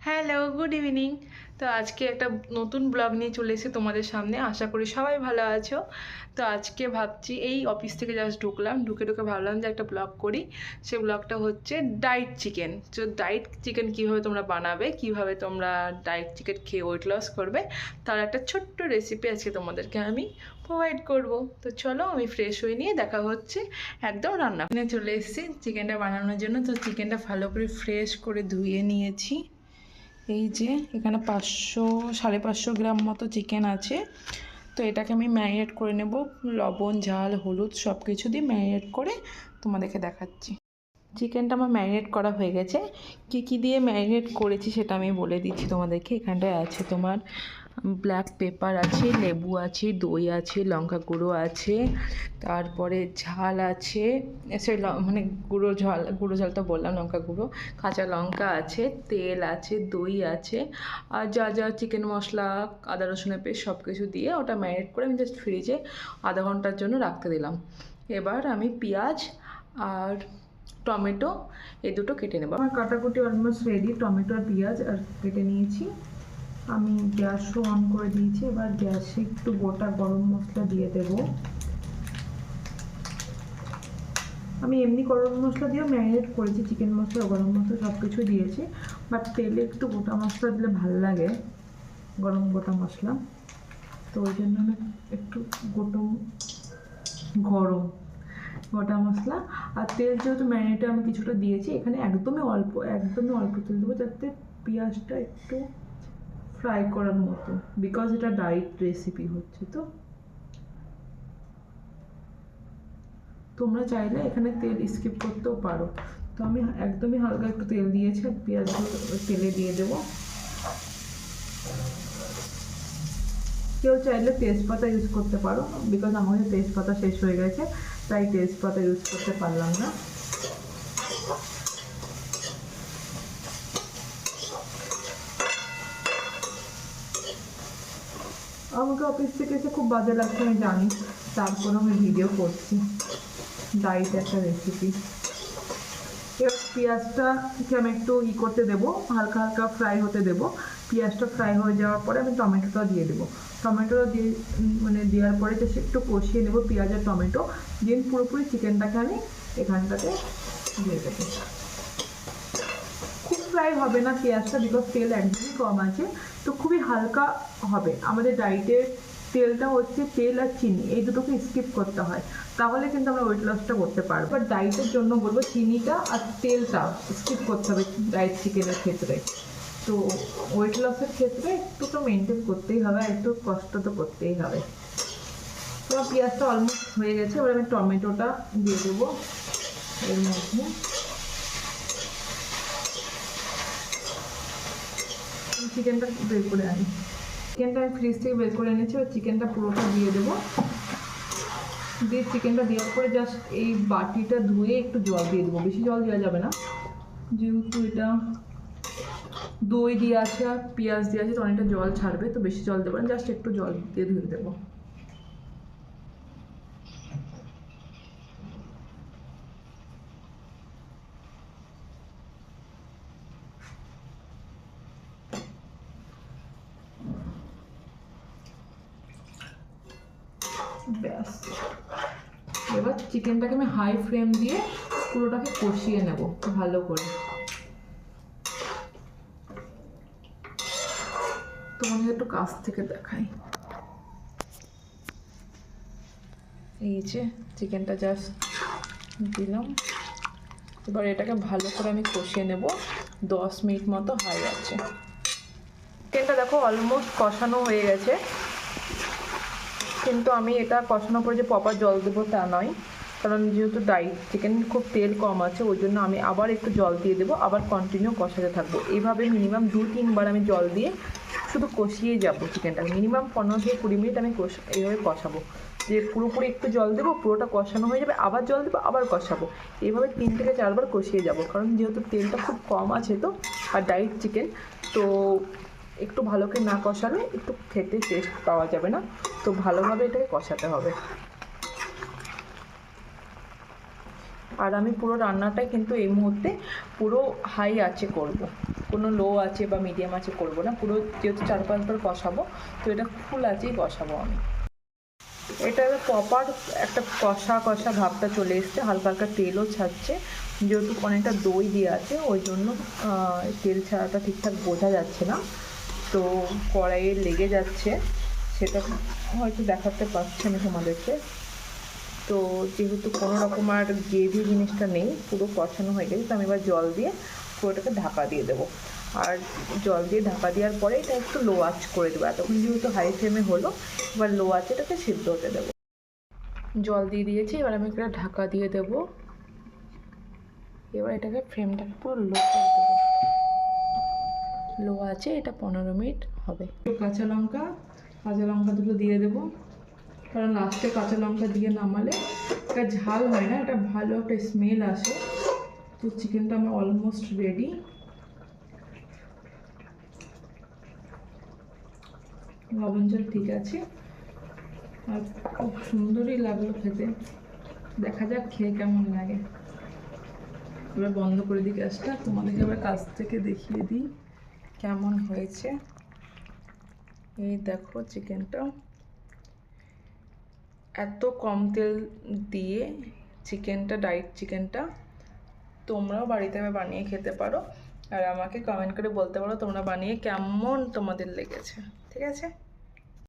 Hello, good evening. তো আজকে একটা নতুন ব্লগ নিয়ে চলে এসেছি তোমাদের সামনে। আশা করি সবাই ভালো আছো। তো আজকে ভাবছি, এই অফিস থেকে জাস্ট ঢুকলাম, ঢুকে ভাবলাম যে একটা ব্লগ করি। সেই ব্লগটা হচ্ছে ডায়েট চিকেন। তো ডায়েট চিকেন কীভাবে তোমরা বানাবে, কীভাবে তোমরা ডায়েট চিকেন খেয়ে ওয়েট লস করবে, তার একটা ছোট্ট রেসিপি আজকে তোমাদেরকে আমি প্রোভাইড করব। তো চলো, আমি ফ্রেশ হয়ে নিয়ে দেখা হচ্ছে একদম রান্না চলে এসেছি চিকেনটা বানানোর জন্য। তো চিকেনটা ভালো করে ফ্রেশ করে ধুয়ে নিয়েছি। এই যে এখানে 500-550 গ্রাম মতো চিকেন আছে। তো এটাকে আমি ম্যারিনেট করে নেব, লবণ, ঝাল, হলুদ সব কিছু দিয়ে ম্যারিনেট করে তোমাদেরকে দেখাচ্ছি। চিকেনটা আমার ম্যারিনেট করা হয়ে গেছে। কী দিয়ে ম্যারিনেট করেছি সেটা আমি বলে দিচ্ছি তোমাদেরকে। এখানটায় আছে তোমার ব্ল্যাক পেপার আছে, লেবু আছে, দই আছে, লঙ্কা গুঁড়ো আছে, তারপরে ঝাল আছে, সরি মানে গুঁড়ো ঝাল তো বললাম, লঙ্কা গুঁড়ো, কাঁচা লঙ্কা আছে, তেল আছে, দই আছে, আর যা চিকেন মশলা, আদা রসুনের পেস্ট সব কিছু দিয়ে ওটা ম্যারিনেট করে আমি জাস্ট ফ্রিজে আধা ঘন্টার জন্য রাখতে দিলাম। এবার আমি পেঁয়াজ আর টমেটো এই দুটো কেটে নেব। আমার কাটাকুটি অলমোস্ট রেডি, টমেটো আর পেঁয়াজ আর কেটে নিয়েছি। আমি গ্যাসও অন করে দিয়েছি। এবার গ্যাসে একটু গোটা গরম মশলা দিয়ে দেব। আমি এমনি গরম মশলা দিয়েও ম্যারিনেট করেছি, চিকেন মশলা, গরম মশলা সব কিছু দিয়েছি, বাট তেলে একটু গোটা মশলা দিলে ভালো লাগে, গরম গোটা মশলা। তো ওই জন্য আমি একটু গরম গোটা মশলা আর তেল, যেহেতু ম্যারিনেটে আমি কিছুটা দিয়েছি, এখানে একদমই অল্প তেল দেবো, যাতে পেঁয়াজটা একটু ফ্রাই করার মতো, বিকজ এটা ডায়েট রেসিপি হচ্ছে। তো তোমরা চাইলে এখানে তেল স্কিপ করতেও পারো। তো আমি একদমই হালকা একটু তেল দিয়েছি, আর পেঁয়াজগুলো তেলে দিয়ে দেবো। কেউ চাইলে তেজপাতা ইউজ করতে পারো, বিকজ আমাদের তেজপাতা শেষ হয়ে গেছে, তাই তেজপাতা ইউজ করতে পারলাম না। আমাকে অফিস থেকে এসে খুব বাজে লাগছে আমি জানি, তারপরে আমি ভিডিও করছি, ডায়েট একটা রেসিপি। এবার পেঁয়াজটাকে আমি একটু করতে দেবো, হালকা হালকা ফ্রাই হতে দেবো। পেঁয়াজটা ফ্রাই হয়ে যাওয়ার পরে আমি টমেটোটা দিয়ে দেবো। টমেটোটা দিয়ে দেওয়ার পরে জাস্ট একটু কষিয়ে নেবো পেঁয়াজ আর টমেটো, দিয়ে পুরোপুরি চিকেনটাকে আমি এখানটাতে দিয়ে দেবো। খুব ফ্রাই হবে না পেঁয়াজটা, বিকজ তেল একদমই কম আছে, তো খুবই হালকা হবে। আমাদের ডায়েটের তেলটা হচ্ছে তেল আর চিনি, এই দুটোকে স্কিপ করতে হয়, তাহলে কিন্তু আমরা ওয়েট লসটা করতে পারবো। বাট ডায়েটের জন্য বলবো চিনিটা আর তেলটা স্কিপ করতে হবে ডায়েট চিকেনের ক্ষেত্রে। তো ওয়েট লসের ক্ষেত্রে একটু তো মেনটেন করতেই হবে, আর একটু কষ্ট তো করতেই হবে। তো পেঁয়াজটা অলমোস্ট হয়ে গেছে, এবার আমি টমেটোটা দিয়ে দেবো এর মধ্যে। চিকেনটা বের করে আনি, চিকেনটা আমি ফ্রিজ থেকে বের করে এনেছি, এবার চিকেনটা পুরোটা দিয়ে দেবো। দিয়ে চিকেনটা দেওয়ার পরে জাস্ট এই বাটিটা ধুয়ে একটু জল দিয়ে দেবো, বেশি জল দেওয়া যাবে না, যেহেতু এটা দই দিয়ে আছে আর পেঁয়াজ দিয়ে আছে, তো অনেকটা জল ছাড়বে, তো বেশি জল দেবো না, জাস্ট একটু জল দিয়ে ধুয়ে দেবো। ব্যাস, এবার চিকেনটাকে আমি হাই ফ্লেম দিয়ে পুরোটাকে কষিয়ে নেব ভালো করে। তোমাদের একটু কাছ থেকে দেখাই, এই যে চিকেনটা জাস্ট দিলাম। এবার এটাকে ভালো করে আমি কষিয়ে নেব 10 মিনিট মতো হাই আছে। চিকেনটা দেখো অলমোস্ট কষানো হয়ে গেছে, কিন্তু আমি এটা কষানোর পরে যে প্রপার জল দেবো তা নয়, কারণ যেহেতু ডায়েট চিকেন খুব তেল কম আছে, ওই জন্য আমি আবার একটু জল দিয়ে দেবো, আবার কন্টিনিউ কষাতে থাকবো। এইভাবে মিনিমাম 2-3 বার আমি জল দিয়ে শুধু কষিয়ে যাবো চিকেনটা, মিনিমাম 15-20 মিনিট আমি এইভাবে কষাবো। যে পুরোপুরি একটু জল দেবো, পুরোটা কষানো হয়ে যাবে, আবার জল দেবো, আবার কষাবো, এইভাবে 3 থেকে 4 বার কষিয়ে যাবো, কারণ যেহেতু তেলটা খুব কম আছে তো, আর ডায়েট চিকেন তো একটু ভালো করে না কষালে একটু খেতে টেস্ট পাওয়া যাবে না, তো ভালোভাবে এটাকে কষাতে হবে। আর আমি পুরো রান্নাটাই কিন্তু এই মুহূর্তে পুরো হাই আঁচে করব। কোনো লো আছে বা মিডিয়াম আছে করবো না, পুরো যেহেতু 4-5 বার কষাবো তো এটা ফুল আছেই কষাবো আমি। এটা প্রপার একটা কষা কষা ভাবটা চলে এসছে, হালকা হালকা তেলও ছাড়ছে, যেহেতু অনেকটা দই দিয়ে আছে ওই জন্য তেল ছাড়াটা ঠিকঠাক বোঝা যাচ্ছে না, তো কড়াইয়ে লেগে যাচ্ছে, সেটা হয়তো দেখাতে পারছি আমি তোমাদেরকে। তো যেহেতু কোনো রকম আর গ্রেভি জিনিসটা নেই, পুরো কষানো হয়ে গেছে, তো আমি এবার জল দিয়ে পুরোটাকে ঢাকা দিয়ে দেবো। আর জল দিয়ে ঢাকা দেওয়ার পরে এটা একটু লো আঁচ করে দেবো, এতক্ষণ যেহেতু হাই ফ্লেমে হলো, এবার লো আঁচে এটাকে সিদ্ধ হতে দেবো। জল দিয়ে দিয়েছি, এবার আমি একটা ঢাকা দিয়ে দেবো। এবার এটাকে ফ্লেমটাকে পুরো লো করে দেবো, লো আছে, এটা 15 মিনিট হবে। কাঁচা লঙ্কা দুটো দিয়ে দেবো, কারণ লাস্টে কাঁচা লঙ্কা দিয়ে নামালে এটা ঝাল হয় না, এটা ভালো একটা স্মেল আসে। তো চিকেনটা আমার অলমোস্ট রেডি। লবণ ঝাল ঠিক আছে, আর খুব সুন্দরই লাগলো খেতে। দেখা যাক খেয়ে কেমন লাগে। এবার বন্ধ করে দিই গ্যাসটা, তোমাদেরকে এবার কাছ থেকে দেখিয়ে দিই কেমন হয়েছে। এই দেখো চিকেনটা, এত কম তেল দিয়ে চিকেনটা, ডাইট চিকেনটা তোমরাও বাড়িতে বানিয়ে খেতে পারো, আর আমাকে কমেন্ট করে বলতে পারো তোমরা বানিয়ে কেমন তোমাদের লেগেছে। ঠিক আছে।